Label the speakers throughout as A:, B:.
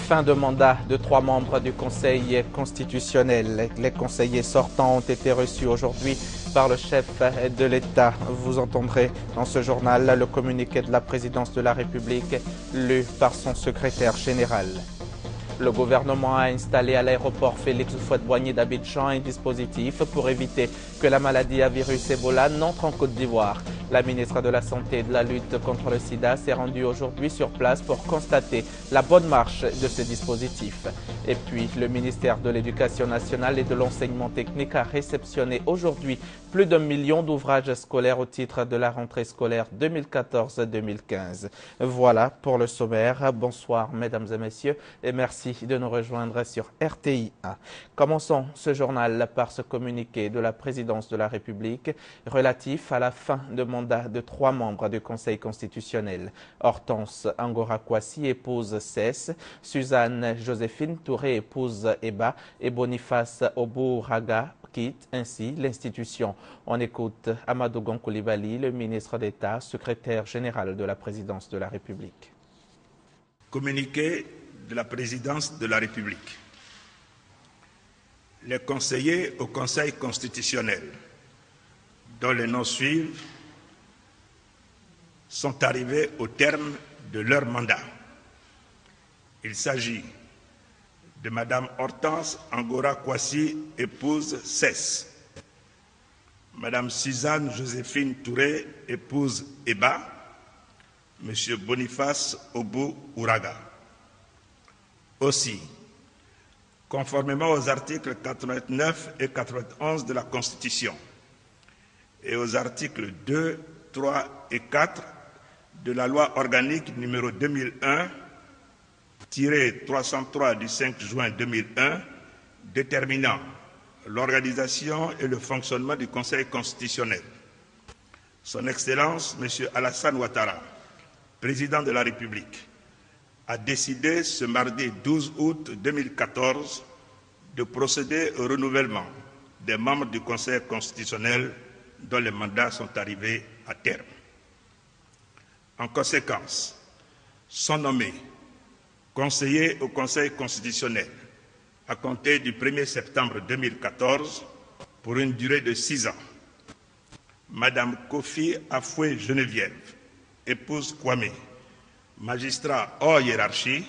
A: Fin de mandat de 3 membres du Conseil constitutionnel. Les conseillers sortants ont été reçus aujourd'hui par le chef de l'État. Vous entendrez dans ce journal le communiqué de la présidence de la République lu par son secrétaire général. Le gouvernement a installé à l'aéroport Félix Houphouët-Boigny d'Abidjan un dispositif pour éviter que la maladie à virus Ebola n'entre en Côte d'Ivoire. La ministre de la Santé et de la lutte contre le sida s'est rendue aujourd'hui sur place pour constater la bonne marche de ce dispositif. Et puis, le ministère de l'Éducation nationale et de l'enseignement technique a réceptionné aujourd'hui plus d'1 million d'ouvrages scolaires au titre de la rentrée scolaire 2014-2015. Voilà pour le sommaire. Bonsoir mesdames et messieurs et merci de nous rejoindre sur RTI 1. Commençons ce journal par ce communiqué de la présidence de la République relatif à la fin de mandat de 3 membres du Conseil constitutionnel. Hortense Angora Kwasi, épouse Cess, Suzanne Joséphine Touré, épouse Eba, et Boniface Obouraga quitte ainsi l'institution. On écoute Amadou Gon Coulibaly, le ministre d'État, secrétaire général de la présidence de la République.
B: Communiqué de la présidence de la République. Les conseillers au Conseil constitutionnel, dont les noms suivent, sont arrivés au terme de leur mandat. Il s'agit de Madame Hortense Angora Kwasi, épouse Cess, Madame Suzanne Joséphine Touré, épouse Eba, Monsieur Boniface Obouraga. Aussi, conformément aux articles 89 et 91 de la Constitution et aux articles 2, 3 et 4 de la loi organique numéro 2001-303 du 5 juin 2001 déterminant l'organisation et le fonctionnement du Conseil constitutionnel. Son Excellence, M. Alassane Ouattara, président de la République, a décidé ce mardi 12 août 2014 de procéder au renouvellement des membres du Conseil constitutionnel dont les mandats sont arrivés à terme. En conséquence, sont nommés conseillers au Conseil constitutionnel à compter du 1er septembre 2014 pour une durée de 6 ans. Madame Kofi Afoué Geneviève, épouse Kwame, magistrat hors hiérarchie,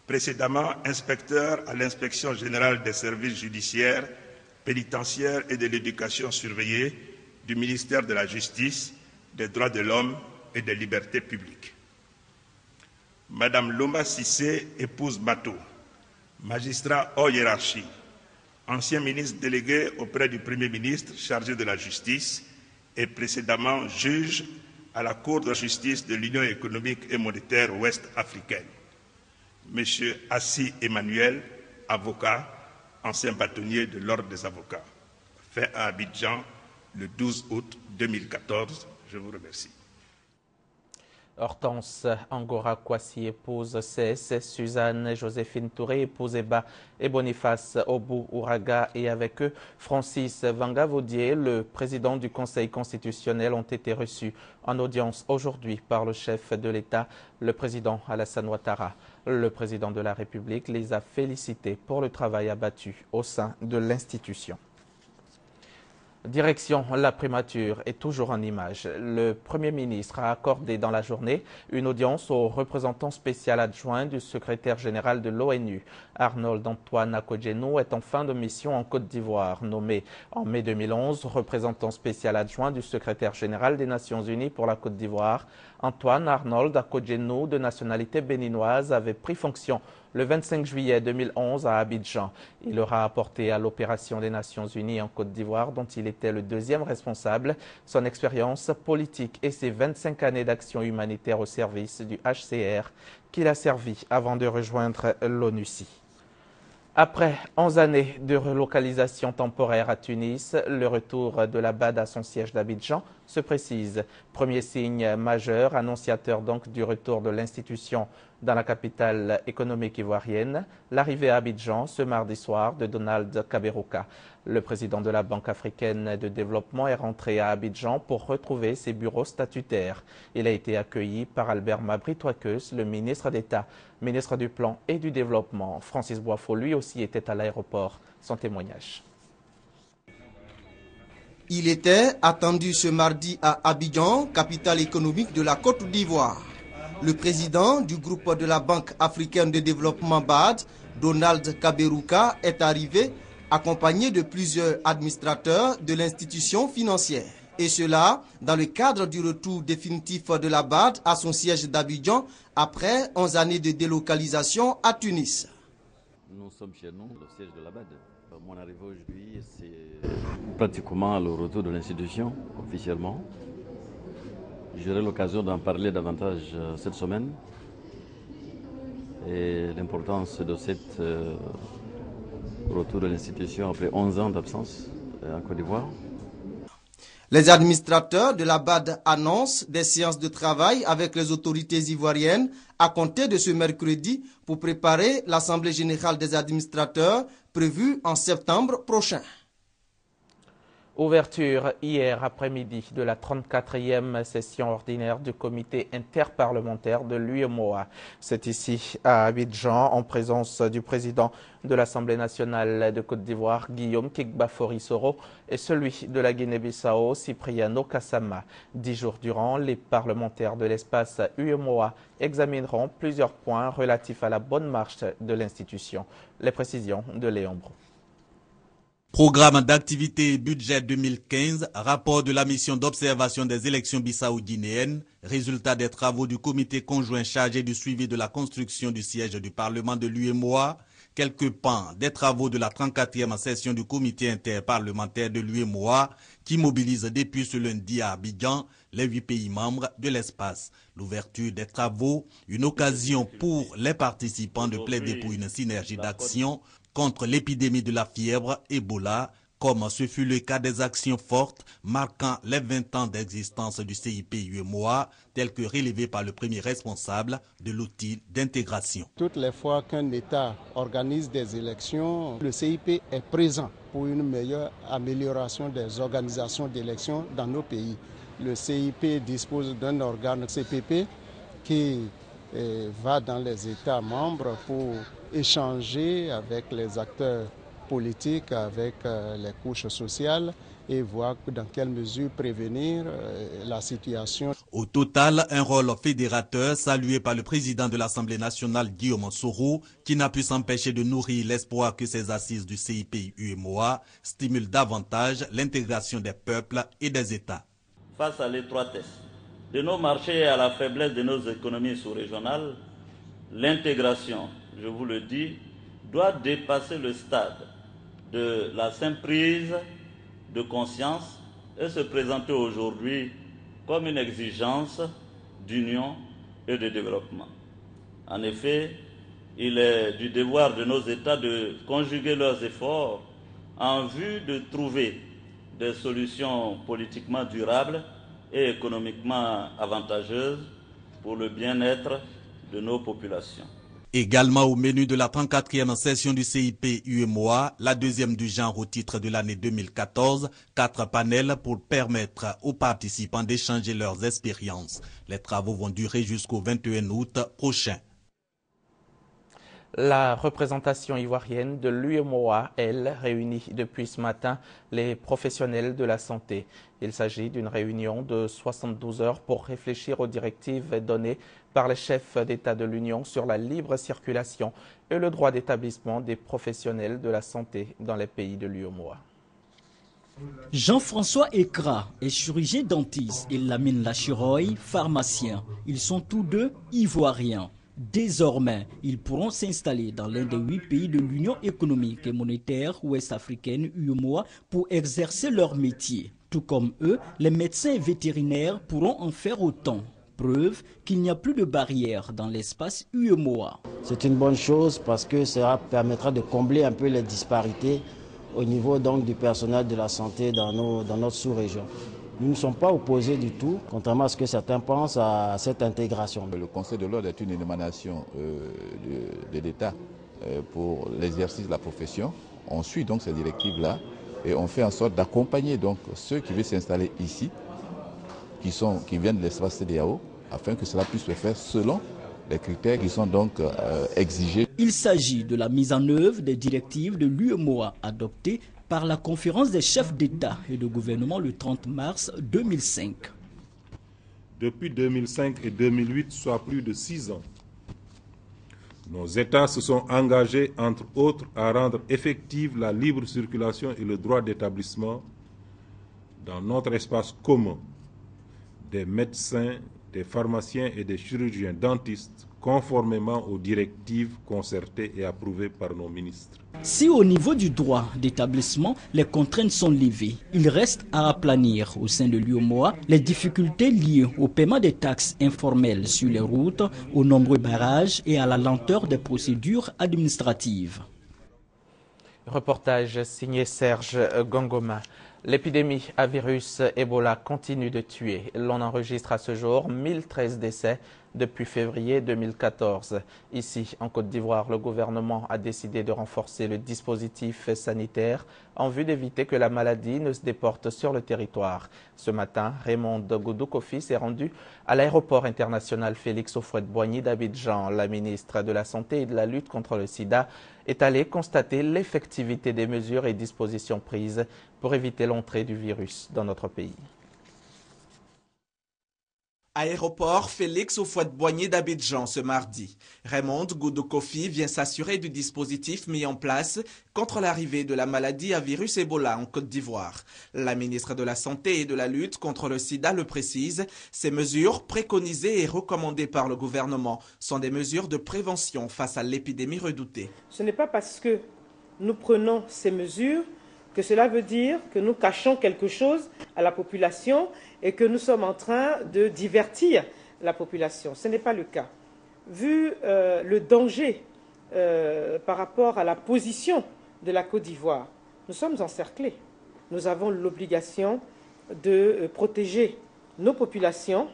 B: précédemment inspecteur à l'inspection générale des services judiciaires, pénitentiaires et de l'éducation surveillée du ministère de la Justice, des droits de l'homme et des libertés publiques. Madame Loma Sissé, épouse Bato, magistrat hors hiérarchie, ancien ministre délégué auprès du Premier ministre chargé de la justice et précédemment juge à la Cour de justice de l'Union économique et monétaire ouest-africaine. Monsieur Assi Emmanuel, avocat, ancien bâtonnier de l'Ordre des avocats. Fait à Abidjan le 12 août 2014. Je vous remercie.
A: Hortense Angora Kwasi, épouse Cess, Suzanne Joséphine Touré, épouse Eba, et Boniface Obouraga, et avec eux Francis Vanga-Vaudier, le président du Conseil constitutionnel, ont été reçus en audience aujourd'hui par le chef de l'État, le président Alassane Ouattara. Le président de la République les a félicités pour le travail abattu au sein de l'institution. Direction la primature est toujours en image. Le Premier ministre a accordé dans la journée une audience au représentant spécial adjoint du secrétaire général de l'ONU. Arnold Antoine Akogeno est en fin de mission en Côte d'Ivoire. Nommé en mai 2011 représentant spécial adjoint du secrétaire général des Nations Unies pour la Côte d'Ivoire, Antoine Arnold Akogeno, de nationalité béninoise, avait pris fonction le 25 juillet 2011 à Abidjan. Il aura apporté à l'opération des Nations Unies en Côte d'Ivoire, dont il était le 2e responsable, son expérience politique et ses 25 années d'action humanitaire au service du HCR qu'il a servi avant de rejoindre l'ONUCI. Après 11 années de relocalisation temporaire à Tunis, le retour de la BAD à son siège d'Abidjan se précise. Premier signe majeur, annonciateur donc du retour de l'institution Dans la capitale économique ivoirienne, l'arrivée à Abidjan ce mardi soir de Donald Kaberuka. Le président de la Banque africaine de développement est rentré à Abidjan pour retrouver ses bureaux statutaires. Il a été accueilli par Albert Mabry-Touakeus, le ministre d'État, ministre du Plan et du Développement. Francis Boifo, lui aussi, était à l'aéroport. Son témoignage.
C: Il était attendu ce mardi à Abidjan, capitale économique de la Côte d'Ivoire. Le président du groupe de la Banque africaine de développement BAD, Donald Kaberuka, est arrivé accompagné de plusieurs administrateurs de l'institution financière. Et cela dans le cadre du retour définitif de la BAD à son siège d'Abidjan après 11 années de délocalisation à Tunis.
D: Nous sommes chez nous, le siège de la BAD. Mon arrivée aujourd'hui, c'est pratiquement le retour de l'institution officiellement. J'aurai l'occasion d'en parler davantage cette semaine et l'importance de cette retour de l'institution après 11 ans d'absence en Côte d'Ivoire.
C: Les administrateurs de la BAD annoncent des séances de travail avec les autorités ivoiriennes à compter de ce mercredi pour préparer l'Assemblée générale des administrateurs prévue en septembre prochain.
A: Ouverture hier après-midi de la 34e session ordinaire du comité interparlementaire de l'UEMOA. C'est ici à Abidjan, en présence du président de l'Assemblée nationale de Côte d'Ivoire, Guillaume Kigbafori Soro, et celui de la Guinée-Bissau, Cipriano Kassama. 10 jours durant, les parlementaires de l'espace UEMOA examineront plusieurs points relatifs à la bonne marche de l'institution. Les précisions de Léon Brou.
E: Programme d'activité et budget 2015, rapport de la mission d'observation des élections bissau-guinéennes, résultat des travaux du comité conjoint chargé du suivi de la construction du siège du Parlement de l'UEMOA, quelques pans des travaux de la 34e session du comité interparlementaire de l'UEMOA qui mobilise depuis ce lundi à Abidjan les 8 pays membres de l'espace. L'ouverture des travaux, une occasion pour les participants de plaider pour une synergie d'action contre l'épidémie de la fièvre Ebola, comme ce fut le cas des actions fortes marquant les 20 ans d'existence du CIP-UEMOA, tel que relevé par le premier responsable de l'outil d'intégration.
F: Toutes les fois qu'un État organise des élections, le CIP est présent pour une meilleure amélioration des organisations d'élections dans nos pays. Le CIP dispose d'un organe CPP qui va dans les États membres pour échanger avec les acteurs politiques, avec les couches sociales et voir dans quelle mesure prévenir la situation.
E: Au total, un rôle fédérateur salué par le président de l'Assemblée nationale Guillaume Soro, qui n'a pu s'empêcher de nourrir l'espoir que ces assises du CIP-UEMOA stimulent davantage l'intégration des peuples et des États.
G: Face à l'étroitesse de nos marchés et à la faiblesse de nos économies sous-régionales, l'intégration, je vous le dis, doit dépasser le stade de la simple prise de conscience et se présenter aujourd'hui comme une exigence d'union et de développement. En effet, il est du devoir de nos États de conjuguer leurs efforts en vue de trouver des solutions politiquement durables et économiquement avantageuses pour le bien-être de nos populations.
E: Également au menu de la 34e session du CIP-UEMOA, la deuxième du genre au titre de l'année 2014, 4 panels pour permettre aux participants d'échanger leurs expériences. Les travaux vont durer jusqu'au 21 août prochain.
A: La représentation ivoirienne de l'UEMOA, elle, réunit depuis ce matin les professionnels de la santé. Il s'agit d'une réunion de 72 heures pour réfléchir aux directives données par les chefs d'État de l'Union sur la libre circulation et le droit d'établissement des professionnels de la santé dans les pays de l'UEMOA.
H: Jean-François Ekra est chirurgien dentiste et Lamine Lachiroy, pharmacien. Ils sont tous deux ivoiriens. Désormais, ils pourront s'installer dans l'un des 8 pays de l'Union économique et monétaire ouest-africaine UEMOA pour exercer leur métier. Tout comme eux, les médecins et vétérinaires pourront en faire autant. Preuve qu'il n'y a plus de barrières dans l'espace UEMOA.
I: C'est une bonne chose parce que ça permettra de combler un peu les disparités au niveau donc du personnel de la santé dans notre sous-région. Nous ne sommes pas opposés du tout, contrairement à ce que certains pensent, à cette intégration.
J: Le Conseil de l'ordre est une émanation de l'État pour l'exercice de la profession. On suit donc ces directives-là et on fait en sorte d'accompagner donc ceux qui veulent s'installer ici, qui viennent de l'espace CEDEAO, afin que cela puisse se faire selon les critères qui sont donc exigés.
H: Il s'agit de la mise en œuvre des directives de l'UEMOA adoptées par la conférence des chefs d'État et de gouvernement le 30 mars 2005.
K: Depuis 2005 et 2008, soit plus de 6 ans, nos États se sont engagés, entre autres, à rendre effective la libre circulation et le droit d'établissement dans notre espace commun des médecins, des pharmaciens et des chirurgiens dentistes, conformément aux directives concertées et approuvées par nos ministres.
H: Si au niveau du droit d'établissement, les contraintes sont levées, il reste à aplanir au sein de l'UEMOA les difficultés liées au paiement des taxes informelles sur les routes, aux nombreux barrages et à la lenteur des procédures administratives.
A: Reportage signé Serge Gongoma. L'épidémie à virus Ebola continue de tuer. L'on enregistre à ce jour 1013 décès depuis février 2014. Ici, en Côte d'Ivoire, le gouvernement a décidé de renforcer le dispositif sanitaire en vue d'éviter que la maladie ne se déporte sur le territoire. Ce matin, Raymond Goudou-Kofi s'est rendu à l'aéroport international Félix Houphouët-Boigny d'Abidjan. La ministre de la Santé et de la lutte contre le sida est allée constater l'effectivité des mesures et dispositions prises pour éviter l'entrée du virus dans notre pays.
E: Aéroport Félix Houphouët-Boigny d'Abidjan ce mardi. Raymond Goudou-Kofi vient s'assurer du dispositif mis en place contre l'arrivée de la maladie à virus Ebola en Côte d'Ivoire. La ministre de la Santé et de la lutte contre le sida le précise, ces mesures préconisées et recommandées par le gouvernement sont des mesures de prévention face à l'épidémie redoutée.
L: Ce n'est pas parce que nous prenons ces mesures que cela veut dire que nous cachons quelque chose à la population et que nous sommes en train de divertir la population. Ce n'est pas le cas. Vu le danger par rapport à la position de la Côte d'Ivoire, nous sommes encerclés. Nous avons l'obligation de protéger nos populations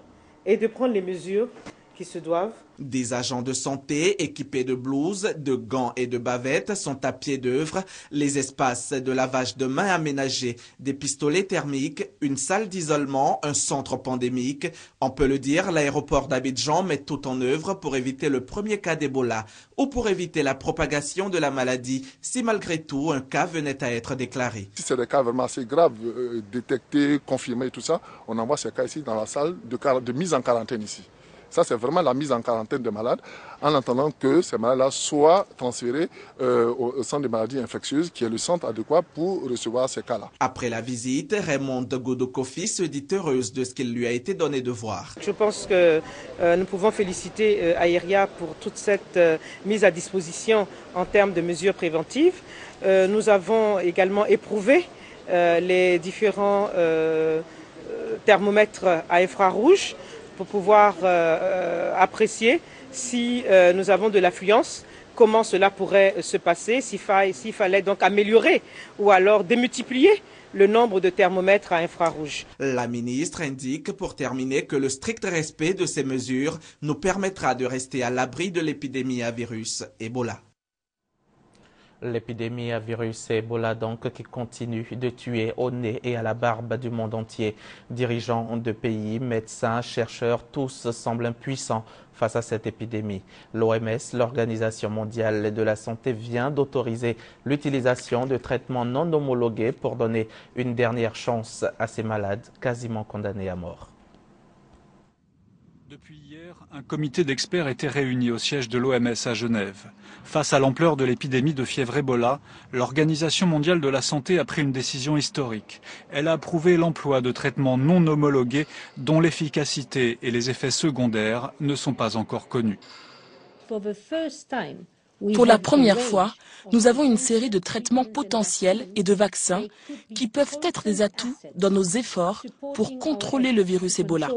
L: et de prendre les mesures qui se doivent.
E: Des agents de santé équipés de blouses, de gants et de bavettes sont à pied d'œuvre. Les espaces de lavage de mains aménagés, des pistolets thermiques, une salle d'isolement, un centre pandémique. On peut le dire, l'aéroport d'Abidjan met tout en œuvre pour éviter le premier cas d'Ebola ou pour éviter la propagation de la maladie si malgré tout un cas venait à être déclaré.
M: Si c'est des cas vraiment assez graves, détectés, confirmés et tout ça, on envoie ces cas ici dans la salle de mise en quarantaine ici. Ça, c'est vraiment la mise en quarantaine des malades, en attendant que ces malades-là soient transférés au centre des maladies infectieuses, qui est le centre adéquat pour recevoir ces cas-là.
E: Après la visite, Raymond Goudou-Kofi se dit heureuse de ce qu'il lui a été donné de voir.
L: Je pense que nous pouvons féliciter Aéria pour toute cette mise à disposition en termes de mesures préventives. Nous avons également éprouvé les différents thermomètres à infrarouge pour pouvoir apprécier si nous avons de l'affluence, comment cela pourrait se passer, s'il fallait donc améliorer ou alors démultiplier le nombre de thermomètres à infrarouge.
E: La ministre indique pour terminer que le strict respect de ces mesures nous permettra de rester à l'abri de l'épidémie à virus Ebola.
A: L'épidémie à virus Ebola donc qui continue de tuer au nez et à la barbe du monde entier. Dirigeants de pays, médecins, chercheurs, tous semblent impuissants face à cette épidémie. L'OMS, l'Organisation mondiale de la santé, vient d'autoriser l'utilisation de traitements non homologués pour donner une dernière chance à ces malades quasiment condamnés à mort.
N: Depuis hier, un comité d'experts était réuni au siège de l'OMS à Genève. Face à l'ampleur de l'épidémie de fièvre Ebola, l'Organisation mondiale de la santé a pris une décision historique. Elle a approuvé l'emploi de traitements non homologués dont l'efficacité et les effets secondaires ne sont pas encore connus.
O: Pour la première fois, nous avons une série de traitements potentiels et de vaccins qui peuvent être des atouts dans nos efforts pour contrôler le virus Ebola.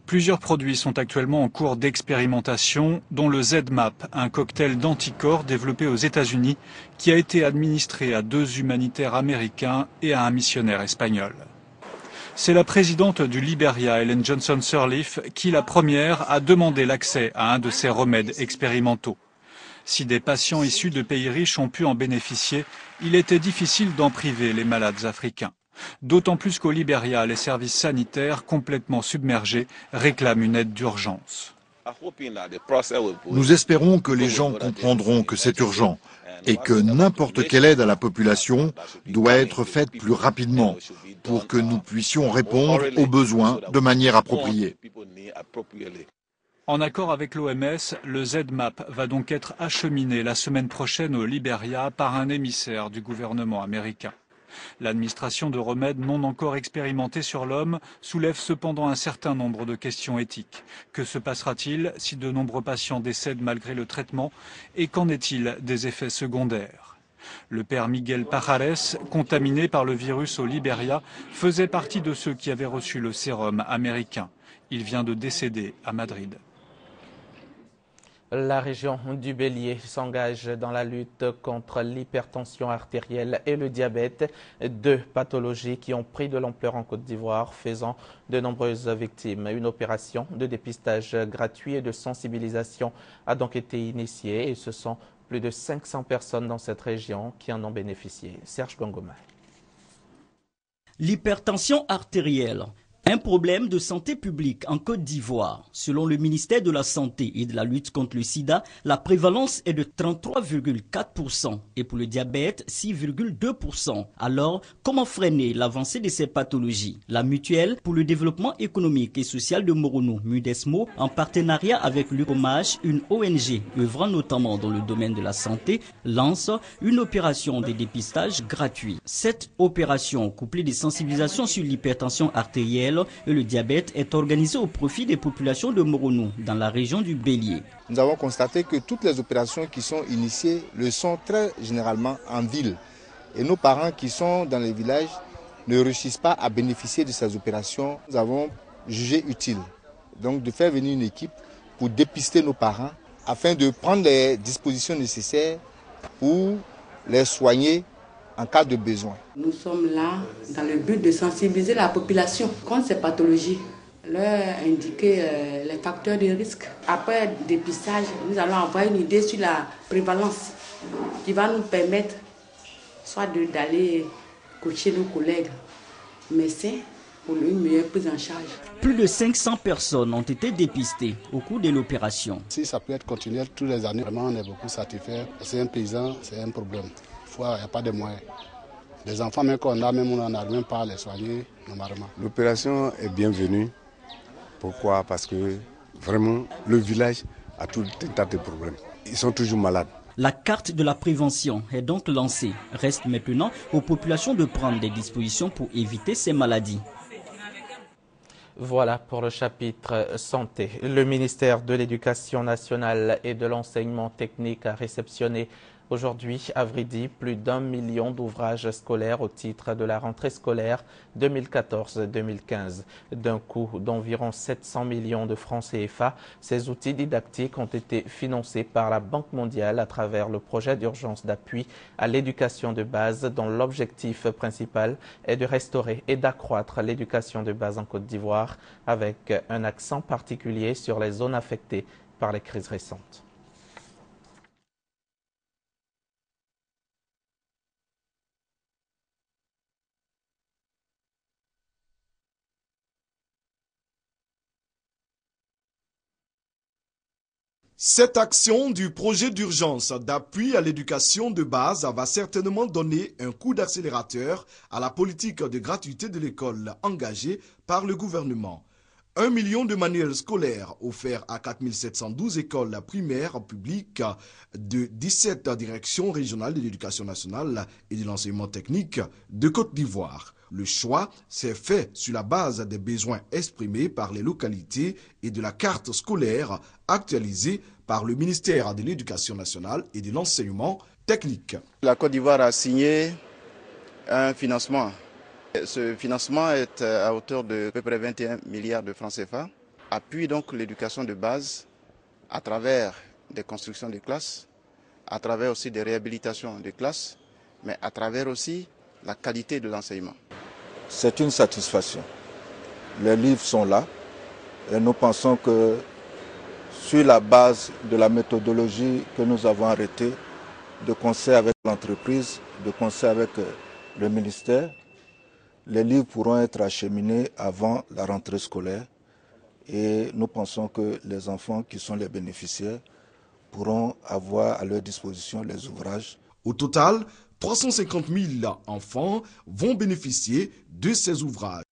N: Plusieurs produits sont actuellement en cours d'expérimentation, dont le ZMAP, un cocktail d'anticorps développé aux États-Unis qui a été administré à 2 humanitaires américains et à un missionnaire espagnol. C'est la présidente du Liberia, Ellen Johnson Sirleaf, qui, la première, a demandé l'accès à un de ces remèdes expérimentaux. Si des patients issus de pays riches ont pu en bénéficier, il était difficile d'en priver les malades africains. D'autant plus qu'au Liberia, les services sanitaires, complètement submergés, réclament une aide d'urgence.
P: Nous espérons que les gens comprendront que c'est urgent et que n'importe quelle aide à la population doit être faite plus rapidement pour que nous puissions répondre aux besoins de manière appropriée.
N: En accord avec l'OMS, le ZMAP va donc être acheminé la semaine prochaine au Liberia par un émissaire du gouvernement américain. L'administration de remèdes non encore expérimentés sur l'homme soulève cependant un certain nombre de questions éthiques. Que se passera-t-il si de nombreux patients décèdent malgré le traitement et qu'en est-il des effets secondaires? Le père Miguel Pajares, contaminé par le virus au Liberia, faisait partie de ceux qui avaient reçu le sérum américain. Il vient de décéder à Madrid.
A: La région du Bélier s'engage dans la lutte contre l'hypertension artérielle et le diabète, 2 pathologies qui ont pris de l'ampleur en Côte d'Ivoire, faisant de nombreuses victimes. Une opération de dépistage gratuit et de sensibilisation a donc été initiée et ce sont plus de 500 personnes dans cette région qui en ont bénéficié. Serge Gongoma.
H: L'hypertension artérielle. Un problème de santé publique en Côte d'Ivoire. Selon le ministère de la Santé et de la lutte contre le sida, la prévalence est de 33,4% et pour le diabète, 6,2%. Alors, comment freiner l'avancée de ces pathologies? La Mutuelle pour le développement économique et social de Moronou, MUDESMO, en partenariat avec l'UCOMAGE, une ONG œuvrant notamment dans le domaine de la santé, lance une opération de dépistage gratuit. Cette opération, couplée de sensibilisation sur l'hypertension artérielle et le diabète, est organisé au profit des populations de Moronou dans la région du Bélier.
Q: Nous avons constaté que toutes les opérations qui sont initiées le sont très généralement en ville. Et nos parents qui sont dans les villages ne réussissent pas à bénéficier de ces opérations. Nous avons jugé utile donc de faire venir une équipe pour dépister nos parents afin de prendre les dispositions nécessaires pour les soigner en cas de besoin.
R: Nous sommes là dans le but de sensibiliser la population contre ces pathologies, leur indiquer les facteurs de risque. Après le dépistage, nous allons avoir une idée sur la prévalence qui va nous permettre soit d'aller coacher nos collègues médecins pour une meilleure prise en charge.
H: Plus de 500 personnes ont été dépistées au cours de l'opération.
F: Si ça peut être continuel tous les années, vraiment on est beaucoup satisfait. C'est un paysan, c'est un problème. Il n'y a pas de moyens. Les enfants, même qu'on a, même on n'arrive même pas à les soigner normalement.
S: L'opération est bienvenue. Pourquoi? Parce que vraiment, le village a tout un tas de problèmes. Ils sont toujours malades.
H: La carte de la prévention est donc lancée. Reste maintenant aux populations de prendre des dispositions pour éviter ces maladies.
A: Voilà pour le chapitre santé. Le ministère de l'Éducation nationale et de l'enseignement technique a réceptionné aujourd'hui, à Vridi, plus d'1 million d'ouvrages scolaires au titre de la rentrée scolaire 2014-2015. D'un coût d'environ 700 millions de francs CFA, ces outils didactiques ont été financés par la Banque mondiale à travers le projet d'urgence d'appui à l'éducation de base dont l'objectif principal est de restaurer et d'accroître l'éducation de base en Côte d'Ivoire avec un accent particulier sur les zones affectées par les crises récentes.
T: Cette action du projet d'urgence d'appui à l'éducation de base va certainement donner un coup d'accélérateur à la politique de gratuité de l'école engagée par le gouvernement. 1 million de manuels scolaires offerts à 4712 écoles primaires publiques de 17 directions régionales de l'éducation nationale et de l'enseignement technique de Côte d'Ivoire. Le choix s'est fait sur la base des besoins exprimés par les localités et de la carte scolaire actualisée par le ministère de l'Éducation nationale et de l'enseignement technique.
Q: La Côte d'Ivoire a signé un financement. Ce financement est à hauteur de à peu près 21 milliards de francs CFA
U: appuie donc l'éducation de base à travers des constructions de classes, à travers aussi des réhabilitations de classes, mais à travers aussi la qualité de l'enseignement.
V: C'est une satisfaction. Les livres sont là et nous pensons que sur la base de la méthodologie que nous avons arrêtée, de concert avec l'entreprise, de concert avec le ministère, les livres pourront être acheminés avant la rentrée scolaire et nous pensons que les enfants qui sont les bénéficiaires pourront avoir à leur disposition les ouvrages.
T: Au total, 350 000 enfants vont bénéficier de ces ouvrages.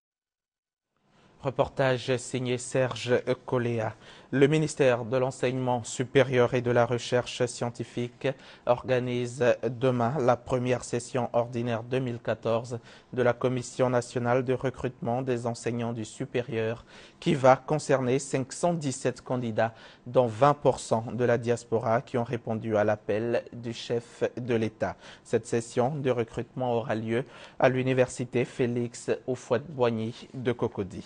A: Reportage signé Serge Coléa. Le ministère de l'Enseignement supérieur et de la Recherche scientifique organise demain la première session ordinaire 2014 de la Commission nationale de recrutement des enseignants du supérieur qui va concerner 517 candidats, dont 20% de la diaspora qui ont répondu à l'appel du chef de l'État. Cette session de recrutement aura lieu à l'université Félix Houphouët-Boigny de Cocody.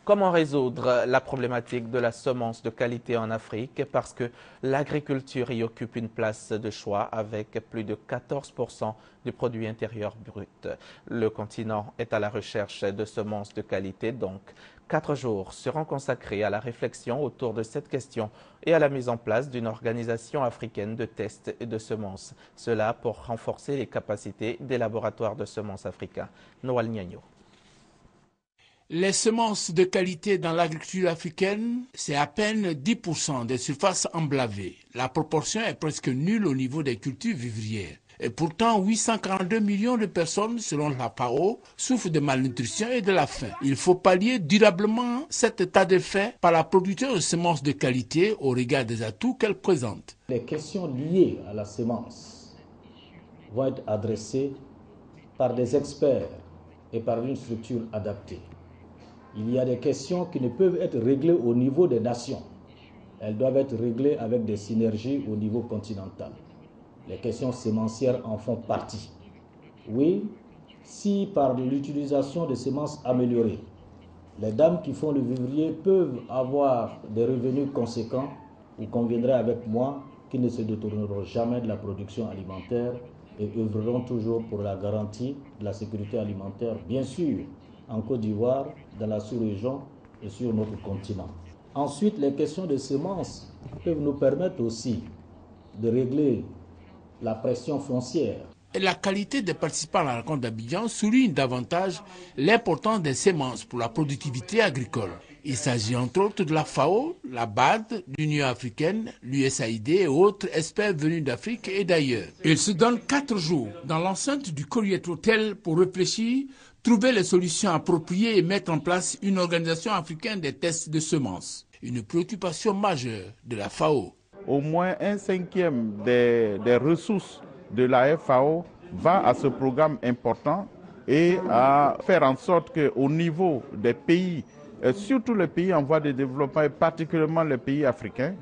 A: Comment résoudre la problématique de la semence de qualité en Afrique? Parce que l'agriculture y occupe une place de choix avec plus de 14% du produit intérieur brut. Le continent est à la recherche de semences de qualité, donc 4 jours seront consacrés à la réflexion autour de cette question et à la mise en place d'une organisation africaine de tests et de semences. Cela pour renforcer les capacités des laboratoires de semences africains. Noël Niagno.
W: Les semences de qualité dans l'agriculture africaine, c'est à peine 10% des surfaces emblavées. La proportion est presque nulle au niveau des cultures vivrières. Et pourtant, 842 millions de personnes, selon la FAO, souffrent de malnutrition et de la faim. Il faut pallier durablement cet état de fait par la production de semences de qualité au regard des atouts qu'elles présentent.
X: Les questions liées à la semence vont être adressées par des experts et par une structure adaptée. Il y a des questions qui ne peuvent être réglées au niveau des nations. Elles doivent être réglées avec des synergies au niveau continental. Les questions sémencières en font partie. Oui, si par l'utilisation de semences améliorées, les dames qui font le vivrier peuvent avoir des revenus conséquents, vous conviendrez avec moi qu'ils ne se détourneront jamais de la production alimentaire et œuvreront toujours pour la garantie de la sécurité alimentaire, bien sûr, en Côte d'Ivoire, dans la sous-région et sur notre continent. Ensuite, les questions de semences peuvent nous permettre aussi de régler la pression foncière.
W: Et la qualité des participants à la rencontre d'Abidjan souligne davantage l'importance des semences pour la productivité agricole. Il s'agit entre autres de la FAO, la BAD, l'Union africaine, l'USAID et autres experts venus d'Afrique et d'ailleurs. Ils se donnent 4 jours dans l'enceinte du Courier Hotel pour réfléchir, trouver les solutions appropriées et mettre en place une organisation africaine des tests de semences. Une préoccupation majeure de la FAO.
Y: Au moins 1/5 des ressources de la FAO va à ce programme important et à faire en sorte qu'au niveau des pays, surtout les pays en voie de développement et particulièrement les pays africains,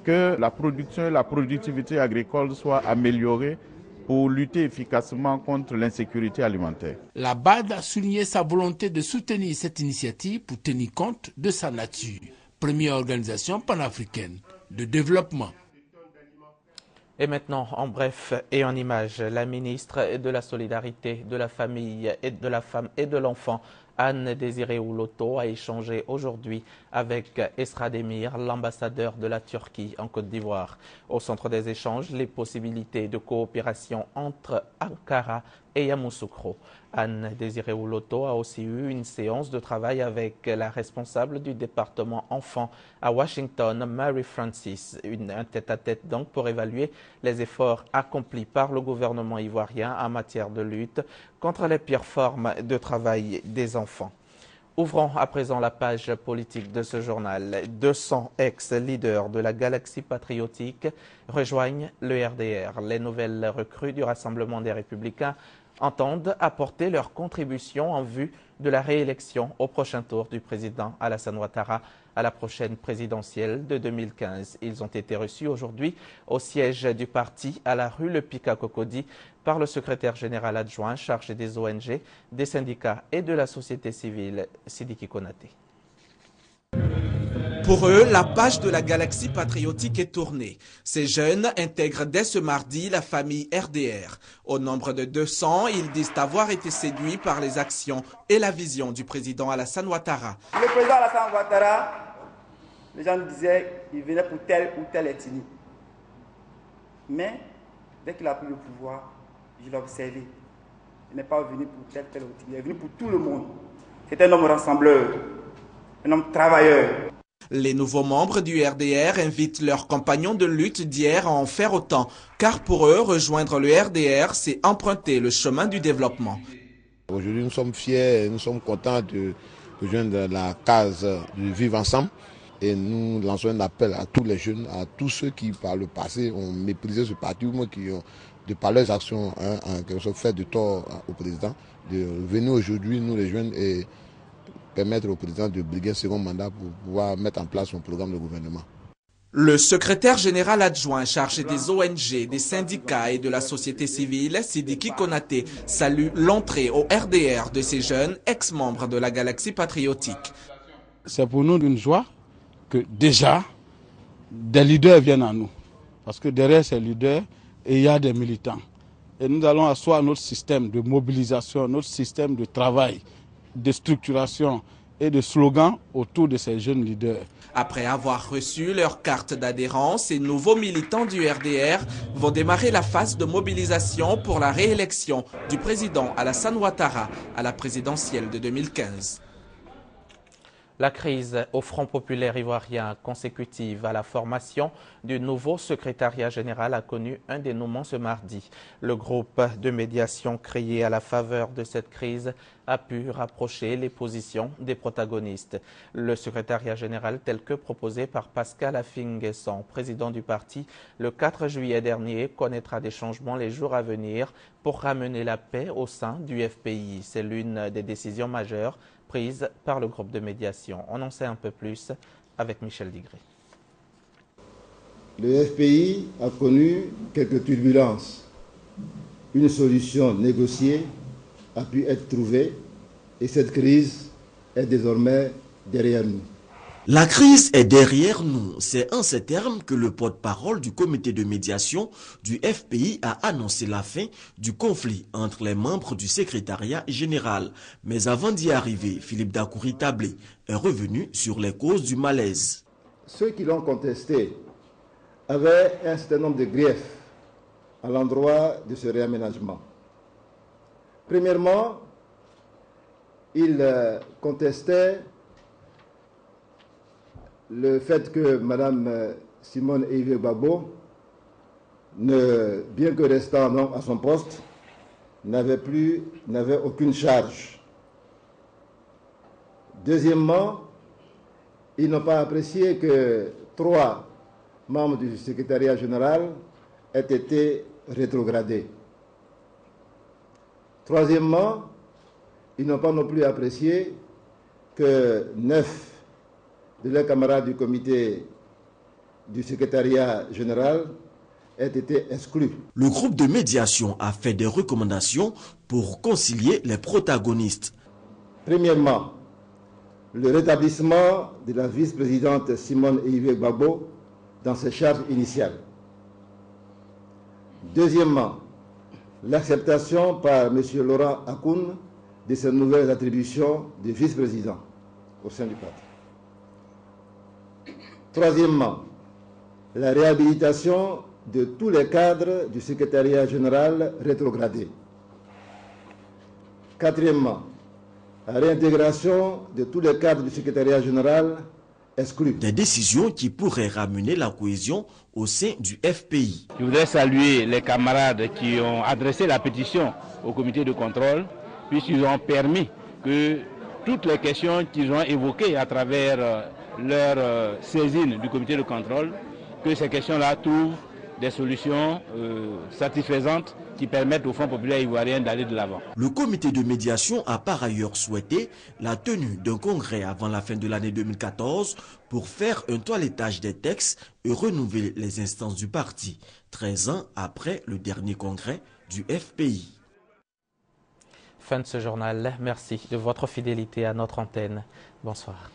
Y: que la production et la productivité agricole soient améliorées pour lutter efficacement contre l'insécurité alimentaire.
W: La BAD a souligné sa volonté de soutenir cette initiative pour tenir compte de sa nature. Première organisation panafricaine de développement.
A: Et maintenant, en bref et en images, la ministre de la Solidarité, de la Famille et de la Femme et de l'Enfant, Anne Désiré Ouloto, a échangé aujourd'hui avec Esra Demir, l'ambassadeur de la Turquie en Côte d'Ivoire. Au centre des échanges, les possibilités de coopération entre Ankara et Yamoussoukro. Anne Désiré Ouloto a aussi eu une séance de travail avec la responsable du département enfants à Washington, Mary Francis. Un tête-à-tête donc pour évaluer les efforts accomplis par le gouvernement ivoirien en matière de lutte contre les pires formes de travail des enfants. Ouvrons à présent la page politique de ce journal. 200 ex-leaders de la galaxie patriotique rejoignent le RDR. Les nouvelles recrues du Rassemblement des Républicains entendent apporter leur contribution en vue de la réélection au prochain tour du président Alassane Ouattara à la prochaine présidentielle de 2015. Ils ont été reçus aujourd'hui au siège du parti à la rue Le Pic à Cocody par le secrétaire général adjoint chargé des ONG, des syndicats et de la société civile, Sidiki Konaté. Pour eux, la page de la galaxie patriotique est tournée. Ces jeunes intègrent dès ce mardi la famille RDR. Au nombre de 200, ils disent avoir été séduits par les actions et la vision du président Alassane Ouattara.
B: Le président Alassane Ouattara, les gens disaient qu'il venait pour telle ou telle ethnie. Mais dès qu'il a pris le pouvoir, je l'ai observé. Il n'est pas venu pour telle ethnie, il est venu pour tout le monde. C'est un homme rassembleur, un homme travailleur.
A: Les nouveaux membres du RDR invitent leurs compagnons de lutte d'hier à en faire autant, car pour eux, rejoindre le RDR, c'est emprunter le chemin du développement.
C: Aujourd'hui, nous sommes fiers, nous sommes contents de rejoindre la case du vivre ensemble et nous lançons un appel à tous les jeunes, à tous ceux qui par le passé ont méprisé ce parti, ou qui ont, de par leurs actions, qui ont fait de tort au président, de venir aujourd'hui nous rejoindre et permettre au président de briguer un second mandat pour pouvoir mettre en place son programme de gouvernement.
A: Le secrétaire général adjoint chargé des ONG, des syndicats et de la société civile, Sidiki Konaté, salue l'entrée au RDR de ces jeunes ex-membres de la galaxie patriotique.
D: C'est pour nous une joie que déjà des leaders viennent à nous. Parce que derrière ces leaders, il y a des militants. Et nous allons asseoir notre système de mobilisation, notre système de travail, de structuration et de slogans autour de ces jeunes leaders.
A: Après avoir reçu leur carte d'adhérence, ces nouveaux militants du RDR vont démarrer la phase de mobilisation pour la réélection du président Alassane Ouattara à la présidentielle de 2015. La crise au Front populaire ivoirien consécutive à la formation du nouveau secrétariat général a connu un dénouement ce mardi. Le groupe de médiation créé à la faveur de cette crise a pu rapprocher les positions des protagonistes. Le secrétariat général tel que proposé par Pascal Affi-N'Guessan, président du parti, le 4 juillet dernier, connaîtra des changements les jours à venir pour ramener la paix au sein du FPI. C'est l'une des décisions majeures prise par le groupe de médiation. On en sait un peu plus avec Michel Digré.
G: Le FPI a connu quelques turbulences. Une solution négociée a pu être trouvée et cette crise est désormais derrière nous.
I: La crise est derrière nous. C'est en ces termes que le porte-parole du comité de médiation du FPI a annoncé la fin du conflit entre les membres du secrétariat général. Mais avant d'y arriver, Philippe Dakouri-Tablé est revenu sur les causes du malaise.
G: Ceux qui l'ont contesté avaient un certain nombre de griefs à l'endroit de ce réaménagement. Premièrement, ils contestaient le fait que Mme Simone Eivé Gbagbo, bien que restant à son poste, n'avait aucune charge. Deuxièmement, ils n'ont pas apprécié que 3 membres du secrétariat général aient été rétrogradés. Troisièmement, ils n'ont pas non plus apprécié que 9 de leurs camarades du comité du secrétariat général aient été exclus.
I: Le groupe de médiation a fait des recommandations pour concilier les protagonistes.
G: Premièrement, le rétablissement de la vice-présidente Simone Eivé Gbagbo dans ses charges initiales. Deuxièmement, l'acceptation par M. Laurent Akoun de ses nouvelles attributions de vice-président au sein du parti. Troisièmement, la réhabilitation de tous les cadres du secrétariat général rétrogradés. Quatrièmement, la réintégration de tous les cadres du secrétariat général exclus.
I: Des décisions qui pourraient ramener la cohésion au sein du FPI.
Z: Je voudrais saluer les camarades qui ont adressé la pétition au comité de contrôle, puisqu'ils ont permis que toutes les questions qu'ils ont évoquées à travers leur saisine du comité de contrôle, que ces questions-là trouvent des solutions satisfaisantes qui permettent au Front populaire ivoirien d'aller de l'avant.
I: Le comité de médiation a par ailleurs souhaité la tenue d'un congrès avant la fin de l'année 2014 pour faire un toilettage des textes et renouveler les instances du parti, 13 ans après le dernier congrès du FPI.
A: Fin de ce journal. Merci de votre fidélité à notre antenne. Bonsoir.